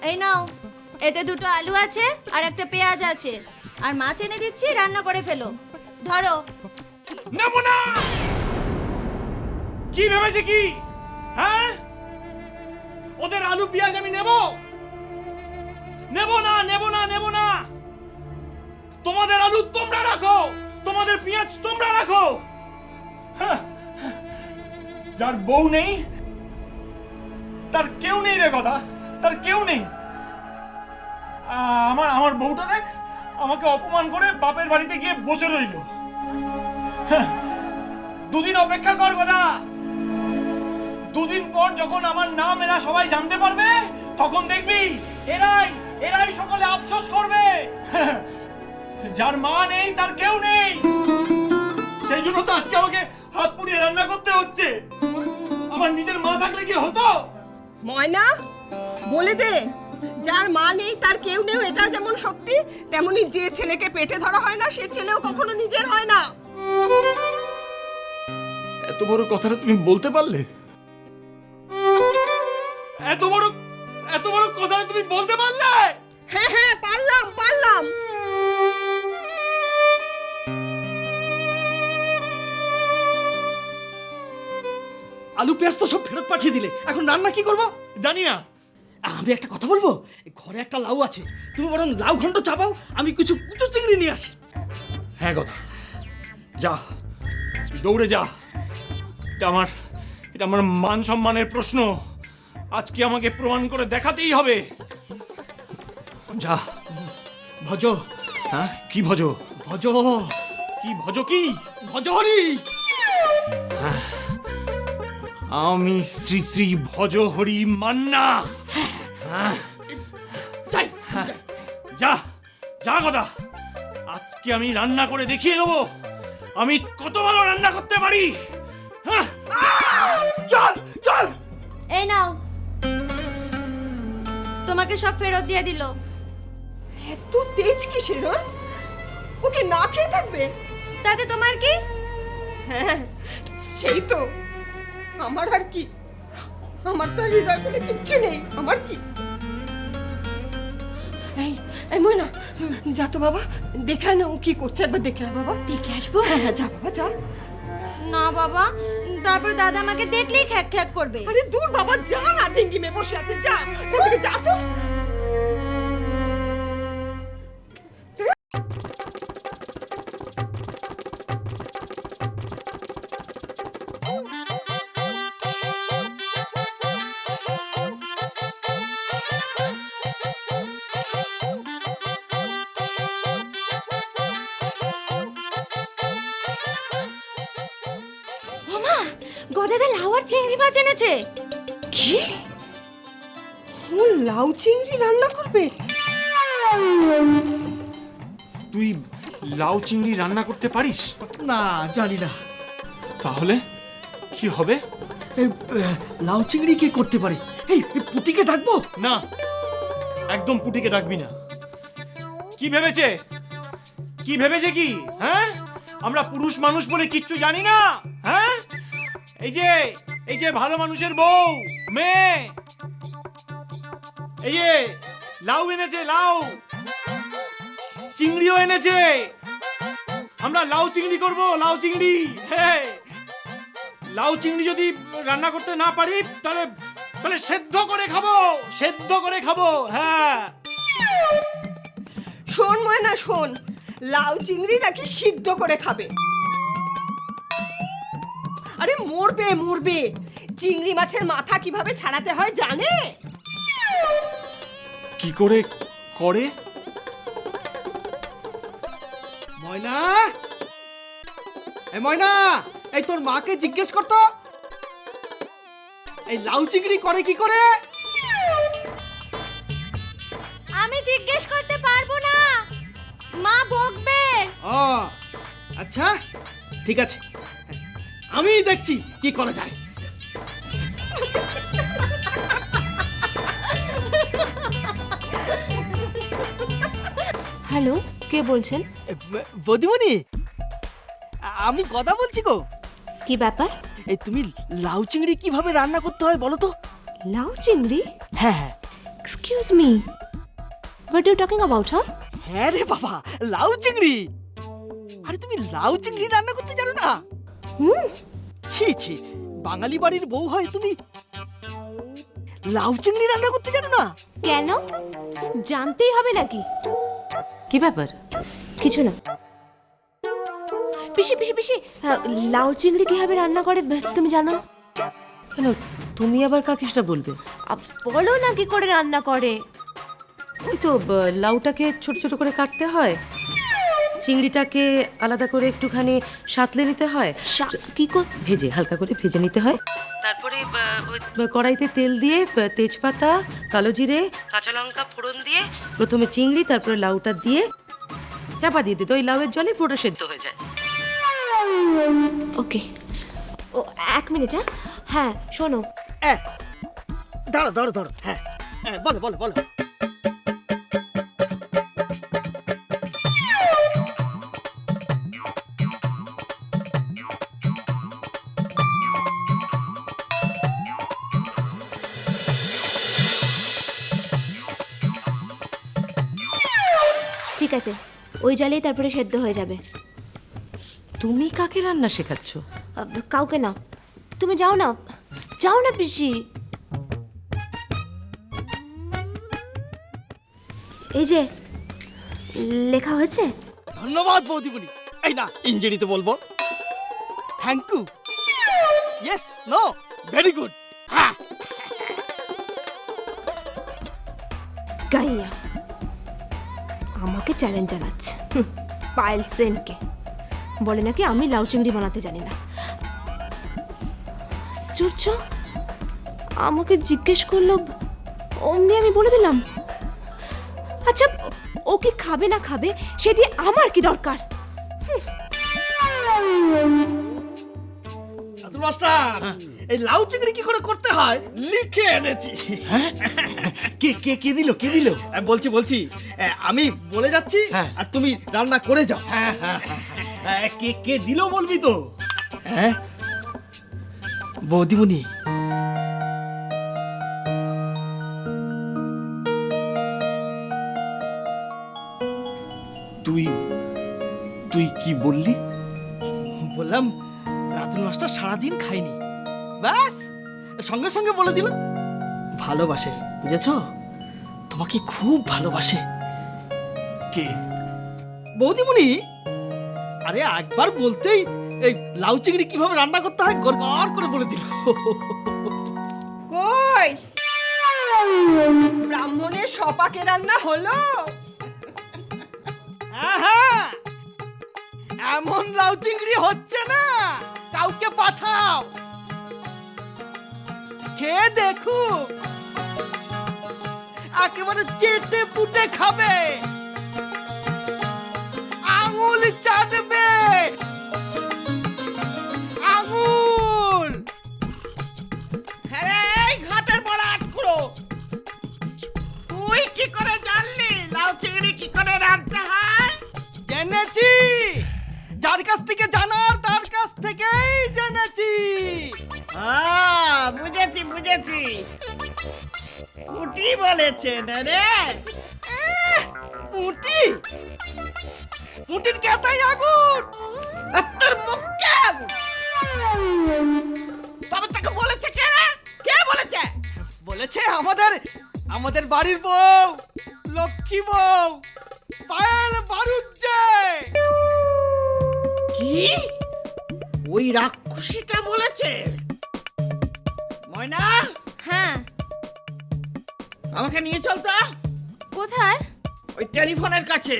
এই নাও, এতে দুটো আলু আছে আর একটা পেঁয়াজ আছে, আর মাছ এনে দিচ্ছি, রান্না করে ফেলো। ধরো। নেব না। কি ভেবেছে কি? হ্যাঁ, ওদের আলু পেঁয়াজ আমি নেব? নেব না, নেব না, নেব না। তোমাদের আলু তোমরা রাখো, তোমাদের পেঁয়াজ তোমরা রাখো। হ্যাঁ, যার বউ নেই তার কেউ নেই রে কথা, তার কেউ নেই। আমার বউটা দেখ, আমাকে অপমান করে বাপের বাড়িতে গিয়ে বসে রইল। দুদিন অপেক্ষা কর কথা, দুদিন পর যখন আমার নাম এরা সবাই জানতে পারবে, তখন দেখবি এরাই সকলে আফসোস করবে। যার মা নেই তার কেউ নেই, সেই জন্য তো আজকে আমাকে হাত পুড়িয়ে রান্না করতে হচ্ছে। আমার নিজের মা থাকলে কি হতো? ময়না, বলে দে, যার মা নেই তার কেউ নেই, এটা যেমন সত্যি, তেমনি যে ছেলেকে পেটে ধরা হয় না সে ছেলেও কখনো নিজের হয় না। এত বড় কথাটা তুমি বলতে পারলে? এত বড় কথাটা তুমি বলতে পারলে? হ্যাঁ হ্যাঁ, পারলাম। আলু পেঁয়াজ তো সব ফেরত পাঠিয়ে দিলে, এখন রান্না কি করবো? জানি না। আমি একটা কথা বলবো, ঘরে একটা লাউ আছে, তুমি বরং লাউ ঘন্ট চাপাও, আমি কিছু কুচো চিংড়ি নিয়ে আসি। হ্যাঁ কথা, যা, দৌড়ে যা। এটা আমার মান সম্মানের প্রশ্ন, আজকে আমাকে প্রমাণ করে দেখাতেই হবে। যা। ভজ। হ্যাঁ, কি ভজ? ভজ কি ভজ? কি ভজহরি? আমি শ্রী শ্রী ভজহরি মান্না। যাই। যা যা কথা, আজকে আমি রান্না করে দেখিয়ে দেবো আমি কত ভালো রান্না করতে পারি। হ্যাঁ, চল চল। এই নাও, তোমাকে সব ফেরত দিয়ে দিল। এত তেজ কিসের? ওকে না খেয়ে থাকবে? তাতে তোমার কি? হ্যাঁ, সেই তো, আমার আর কি, আমার তো হৃদয় বলে কিচ্ছু নেই, আমার কি। এই ময়না, যা তো বাবা, দেখা না ও কি করছে, একবার দেখে আয় বাবা। দেখে আসবো? হ্যাঁ, যা বাবা যা। না বাবা, তারপর দাদা আমাকে দেখলেই খ্যাক খ্যাক করবে। আরে দূর বাবা, যা না, ডিঙ্গি মেয়ে বসে আছে, যা ওখান থেকে, যা তো। ওমা, গদাদা লাউ আর চিংড়ি মাছ এনেছে। কি? ও লাউ চিংড়ি রান্না করবে? তুই লাউ চিংড়ি রান্না করতে পারিস? না, জানি না। তাহলে কি হবে? লাউ চিংড়ি কে করতে পারে? এই পুটিকে ডাকবো? না, একদম পুটিকে ডাকবি না। কি ভেবেছে কি? হ্যাঁ, আমরা পুরুষ মানুষ বলে কিচ্ছু জানি না? হ্যাঁ, এই যে ভালো মানুষের বউ মেয়ে, এই যে লাউ এনেছে, লাউ চিংড়িও এনেছে। আমরা লাউ চিংড়ি করব, লাউ চিংড়ি। হ্যাঁ, লাউ চিংড়ি যদি রান্না করতে না পারি তাহলে সেদ্ধ করে খাবো। হ্যাঁ, শোন ময়না, শোন, লাউ চিংড়ি নাকি সিদ্ধ করে খাবে। আরে মরবে। চিংড়ি মাছের মাথা কিভাবে ছাড়াতে হয় জানে? কি করে করে? ময়না, এই ময়না, এই তোর মাকে জিজ্ঞেস করতো এই লাউ চিংড়ি করে কি করে? আমি জিজ্ঞেস করতে পারবো না, মা বকবে। ও আচ্ছা, ঠিক আছে, আমি দেখছি কি করা যায়। হ্যালো, কে বলছেন? বদিমণি, আমি কথা বলছি গো। কি ব্যাপার? এই তুমি লাউ চিংড়ি কিভাবে রান্না করতে হয় বলো তো? লাউ চিংড়ি? হ্যাঁ হ্যাঁ excuse me, what you talking about? হ্যাঁ রে বাবা, লাউ চিংড়ি। আরে তুমি লাউ চিংড়ি রান্না করতে জানো না? ছি ছি, বাঙালি বাড়ির বউ হয় তুমি লাউ চিংড়ি রান্না করতে জানো না? কেন, জানতেই হবে নাকি? কি ব্যাপার? কিছু না। পিসি পিসি পিসি, লাউ চিংড়ি কিভাবে রান্না করে তুমি জানো? কেন, তুমি আবার কাকে সেটা বলবে? বলো না কি করে রান্না করে। ওই তো লাউটাকে ছোট ছোট করে কাটতে হয়, চিংড়িটাকে আলাদা করে একটুখানি সাঁতলে নিতে হয়, কি ভেজে হালকা করে ভেজে নিতে হয়। তারপরে কড়াইতে তেল দিয়ে তেজপাতা, কালো জিরে, কাঁচা লঙ্কা ফোড়ন দিয়ে প্রথমে চিংড়ি, তারপরে লাউটা দিয়ে চাপা দিয়ে দিতে, ওই লাউয়ের জলে পুরোটা সেদ্ধ হয়ে যায়। ওকে, ও এক মিনিট। হ্যাঁ শোনো, দাঁড়ো দাঁড়ো দাঁড়ো, হ্যাঁ বলো বলো বলো। ঠিক আছে, ওই জলেই তারপরে সেদ্ধ হয়ে যাবে। তুমি কাকে রান্না শেখাচ্ছ? কাউকে না, তুমি যাও না, যাও না পিসি। এই যে লেখা হয়েছে। ধন্যবাদ বৌদিমণি। এই না, ইংরেজিতে বলবো thank you. Yes, no, very good. হ্যাঁ, গাইয়া আমাকে চ্যালেঞ্জ জানাচ্ছে, পায়েল সেনকে। বলে নাকি আমি লাউ চিংড়ি বানাতে জানি না। আশ্চর্য, আমাকে জিজ্ঞেস করলো, অমনি আমি বলে দিলাম। আচ্ছা, ও কি খাবে না খাবে সে দিয়ে আমার কি দরকার? মাস্টার, এই লাউ চিংড়ি কি করে করতে হয় লিখে এনেছি। কে কে কে দিল, কে দিল? বলছি বলছি, আমি বলে যাচ্ছি আর তুমি রান্না করে যাও। কে কে দিল বলবি তো? হ্যাঁ বৌদিমণি। তুই তুই কি বললি? বললাম রাতুল মাস্টার সারাদিন খায়নি, ব্যাস সঙ্গে সঙ্গে বলে দিল ভালোবাসে, বুঝেছো? তোমাকে খুব ভালোবাসে। কে? বৌদিমণি। আরে একবার বলতেই এই লাউ চিংড়ি কিভাবে রান্না করতে হয় গড়গড় করে বলে দিল। কই ব্রাহ্মণের সপাকে রান্না হলো? হ্যাঁ, এমন লাউ চিংড়ি হচ্ছে না, কাউকে পাঠাও, খেয়ে দেখো, একেবারে চেটে পুটে খাবে, আঙুল চাটবে, আঙুল। এই ঘাটের বড় আটকুড়ো, তুই কি করে জানলি লাউ চিংড়ি কি করে রাখতে হয়? জেনেছি, যার কাছ থেকে জানার তার কাছ থেকেই জেনেছি। বুঝেছি বুঝেছি, পুটি বলেছে না রে? পুঁটি? পুঁটির কেতাই আগুন। তোর মুখে আগুন। তবে তাকে বলেছে কে রে? কে বলেছে? বলেছে আমাদের বাড়ির বউ, লক্ষ্মী বউ, পায়েল বারুজ্জে। কি? ওই রাক্ষসীটা বলেছে? ময়না, হ্যাঁ, আমাকে নিয়ে চল তো কোথায়? ওই টেলিফোনের কাছে।